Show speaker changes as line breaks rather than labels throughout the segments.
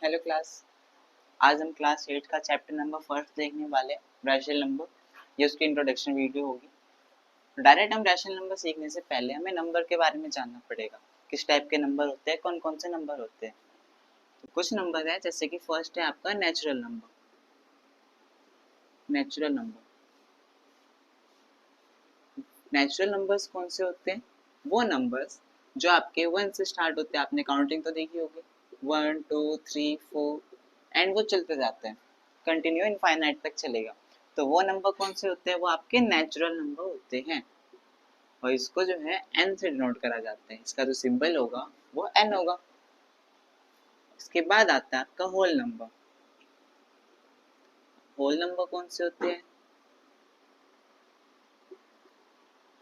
Hello class. आज हम class 8 का चैप्टर नंबर फर्स्ट देखने वाले हैं, रैशनल नंबर। ये उसकी इंट्रोडक्शन वीडियो होगी। डायरेक्ट हम रैशनल नंबर सीखने से पहले हमें नंबर के बारे में जानना पड़ेगा। किस टाइप के नंबर होते हैं, कौन कौन से नंबर होते हैं। तो कुछ नंबर है, जैसे कि फर्स्ट है आपका natural number. Natural number natural numbers कौन से होते हैं? वो नंबर्स जो आपके 1 से स्टार्ट होते हैं। आपने काउंटिंग तो देखी होगी, 1 2 3 4 एंड वो चलते जाते हैं, कंटिन्यू इनफाइनाइट तक चलेगा। तो वो नंबर कौन से होते हैं? वो आपके नेचुरल नंबर होते हैं। और इसको जो है n से डिनोट करा जाता है। इसका जो सिंबल होगा वो n होगा। इसके बाद आता है आपका होल नंबर। होल नंबर कौन से होते हैं?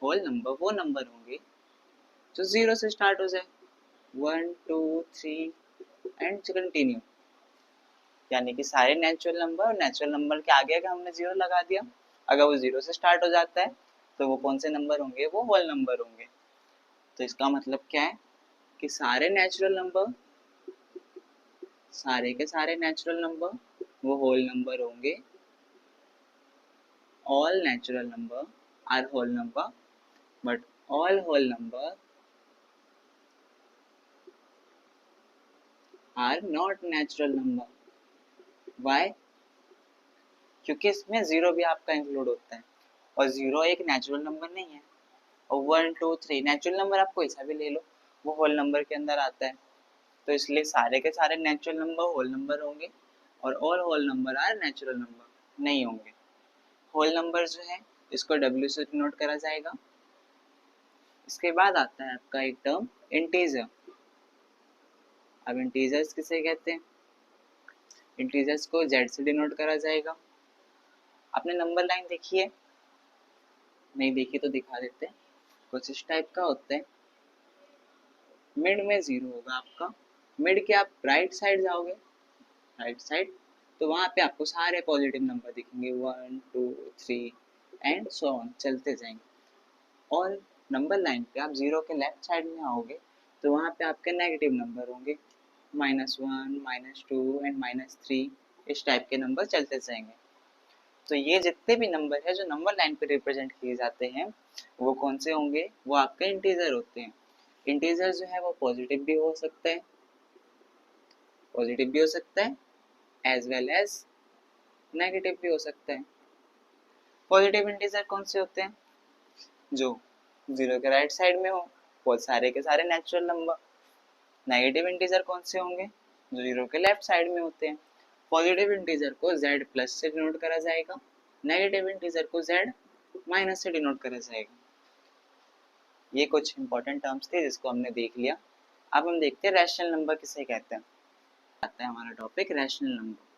होल नंबर वो नंबर होंगे जो 0 से स्टार्ट हो जाए, 1 2 3 एंड कंटिन्यू। यानी कि सारे नेचुरल नंबर और नेचुरल नंबर के आगे अगर हमने 0 लगा दिया, अगर वो 0 से स्टार्ट हो जाता है तो वो कौन से नंबर होंगे? वो होल नंबर होंगे। तो इसका मतलब क्या है कि सारे नेचुरल नंबर, सारे के सारे नेचुरल नंबर वो होल नंबर होंगे। All natural number are whole number, but all whole number are not natural number. Why? क्योंकि इसमें 0 भी आपका इंक्लूड होता है, और 0 एक नेचुरल नंबर नहीं है। और 1 2 3 नेचुरल नंबर आप कोई सा भी ले लो, वो होल नंबर के अंदर आता है। तो इसलिए सारे के सारे नेचुरल नंबर होल नंबर होंगे, और all whole number are natural number नहीं होंगे। होल नंबर जो है इसको W से डिनोट करा जाएगा। इसके बाद आता है आपका एक टर्म इंटीजर। अब इंटीजर्स किसे कहते हैं? इंटीजर्स को Z से डिनोट करा जाएगा। आपने नंबर लाइन देखी है? नहीं देखी तो दिखा देते हैं। कुछ इस टाइप का होता है। मिड में 0 होगा आपका। मिड के आप राइट साइड जाओगे, राइट साइड, तो वहाँ पे आपको सारे पॉजिटिव नंबर दिखेंगे, 1 2 3 एंड सो ऑन, चलते जाएंगे। और नंबर लाइन पे आप 0 के लेफ्ट साइड में आओगे तो वहाँ पे आपके नेगेटिव नंबर होंगे, -1 -2 एंड -3। इस टाइप के नंबर चलते जाएंगे। तो ये जितने भी नंबर है जो नंबर लाइन पे रिप्रेजेंट किए जाते हैं, वो कौन से होंगे? वो आपके इंटीजर होते हैं। इंटीजर जो है वो पॉजिटिव भी हो सकता है, एज वेल एज नेगेटिव भी हो सकता है। पॉजिटिव इंटीजर कौन से होते हैं? जो 0 के राइट साइड में हो, वो सारे के सारे नेचुरल नंबर। नेगेटिव इंटीजर कौन से होंगे? जो 0 के लेफ्ट साइड में होते हैं। पॉजिटिव इंटीजर को Z प्लस से डिनोट करा जाएगा, नेगेटिव इंटीजर को Z माइनस से डिनोट करा जाएगा। ये कुछ इंपॉर्टेंट टर्म्स थे जिसको हमने देख लिया। अब हम देखते हैं रैशनल नंबर किसे कहते हैं। आता है हमारा topic rational number.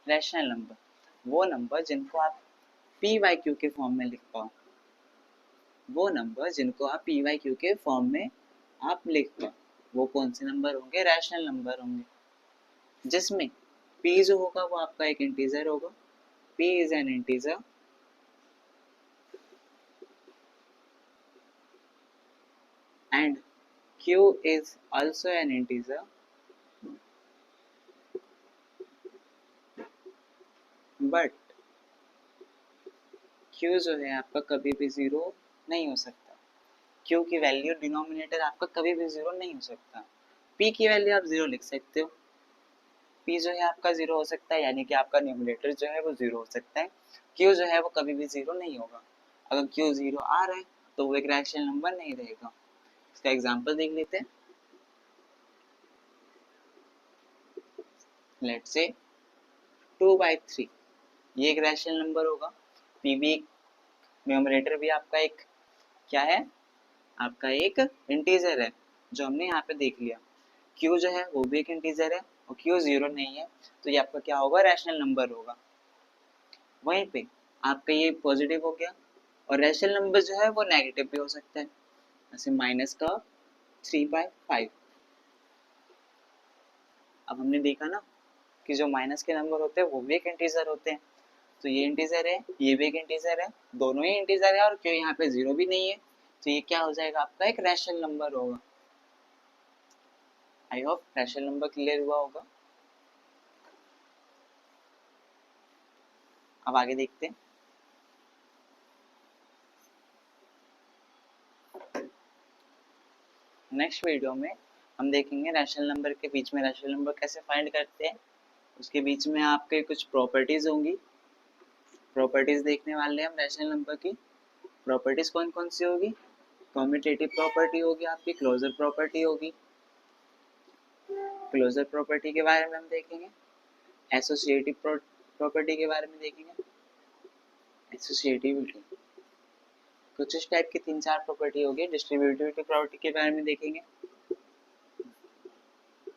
Rational number वो नंबर जिनको आप पी वाई क्यू के फॉर्म में लिख पाओ। वो नंबर जिनको आप पी वाई क्यू के फॉर्म में आप लिख पाओ, वो कौन से नंबर होंगे? रैशनल नंबर होंगे। जिसमें p जो होगा वो आपका एक इंटीजर होगा। p is an integer and q is also an integer, but q जो है आपका कभी भी 0 नहीं हो सकता। q की वैल्यू डिनोमिनेटर आपका कभी भी 0 नहीं हो सकता। p की वैल्यू आप 0 लिख सकते हो। p जो है आपका 0 हो सकता है, यानी कि आपका न्यूमरेटर जो है वो 0 हो सकता है। q जो है वो कभी भी 0 नहीं होगा। अगर q 0 आ रहा है तो वो एक रैशनल नंबर नहीं रहेगा। इसका एग्जांपल देख लेते हैं। लेट्स से 2/3, ये एक रैशनल नंबर होगा। p भी न्यूमरेटर भी आपका एक क्या है? आपका एक इंटीजर है, जो हमने यहाँ पे देख लिया। q जो है वो भी एक इंटीजर है और q 0 नहीं है, तो ये आपका क्या होगा? रैशनल नंबर होगा। वहीं पे आपका ये पॉजिटिव हो गया, और रैशनल नंबर जो है वो नेगेटिव भी हो सकता है, जैसे माइनस का 3/5। अब हमने देखा ना कि जो माइनस के नंबर होते हैं वो भी एक इंटीजर होते हैं। तो ये इंटीजर है, ये भी एक इंटीजर है, दोनों ही इंटीजर है और क्यों यहाँ पे जीरो भी नहीं है, तो ये क्या हो जाएगा आपका एक रैशनल नंबर होगा। I hope rational number clear हुआ होगा। अब आगे देखते हैं। नेक्स्ट वीडियो में हम देखेंगे रैशनल नंबर के बीच में रैशनल नंबर कैसे फाइंड करते हैं। उसके बीच में आपके कुछ प्रॉपर्टीज होंगी, प्रॉपर्टीज देखने वाले हैं हम रैशनल नंबर की। प्रॉपर्टीज कौन कौन सी होगी, कम्यूटेटिव प्रॉपर्टी होगी आपकी, क्लोजर प्रॉपर्टी होगी, क्लोजर प्रॉपर्टी के बारे में हम देखेंगे, एसोसिएटिव प्रॉपर्टी के बारे में देखेंगे, एसोसिएटिविटी, कुछ इस टाइप की 3-4 प्रॉपर्टी होगी। डिस्ट्रीब्यूटिविटी प्रॉपर्टी के बारे में देखेंगे,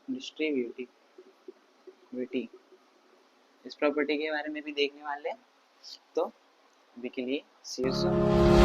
डिस्ट्रीब्यूटिविटी इस प्रॉपर्टी के बारे में भी देखने वाले हैं। तो अभी के लिए सी यू सून।